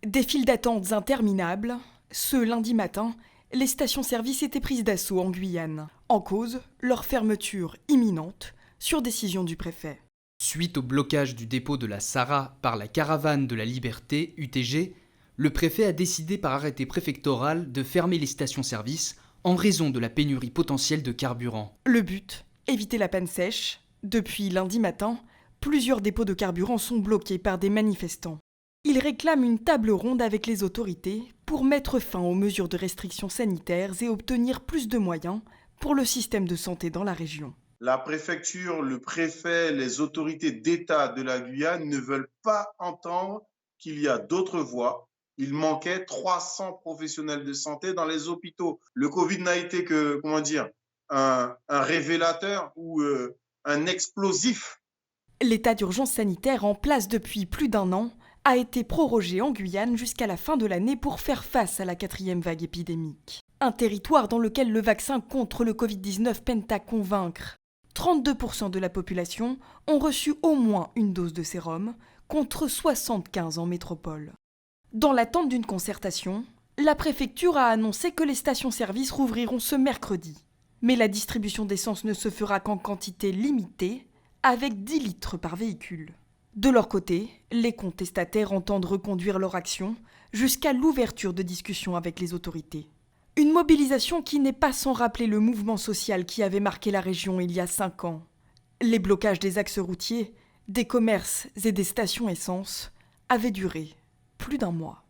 Des files d'attente interminables. Ce lundi matin, les stations-service étaient prises d'assaut en Guyane. En cause, leur fermeture imminente, sur décision du préfet. Suite au blocage du dépôt de la Sarah par la Caravane de la Liberté, UTG, le préfet a décidé par arrêté préfectoral de fermer les stations-service en raison de la pénurie potentielle de carburant. Le but, éviter la panne sèche. Depuis lundi matin, plusieurs dépôts de carburant sont bloqués par des manifestants. Ils réclament une table ronde avec les autorités pour mettre fin aux mesures de restrictions sanitaires et obtenir plus de moyens pour le système de santé dans la région. La préfecture, le préfet, les autorités d'État de la Guyane ne veulent pas entendre qu'il y a d'autres voies. Il manquait 300 professionnels de santé dans les hôpitaux. Le Covid n'a été que, un révélateur ou un explosif. L'état d'urgence sanitaire en place depuis plus d'1 an a été prorogé en Guyane jusqu'à la fin de l'année pour faire face à la 4e vague épidémique. Un territoire dans lequel le vaccin contre le Covid-19 peine à convaincre. 32% de la population ont reçu au moins une dose de sérum, contre 75 en métropole. Dans l'attente d'une concertation, la préfecture a annoncé que les stations-service rouvriront ce mercredi. Mais la distribution d'essence ne se fera qu'en quantité limitée, avec 10 litres par véhicule. De leur côté, les contestataires entendent reconduire leur action jusqu'à l'ouverture de discussions avec les autorités. Une mobilisation qui n'est pas sans rappeler le mouvement social qui avait marqué la région il y a 5 ans. Les blocages des axes routiers, des commerces et des stations essence avaient duré plus d'1 mois.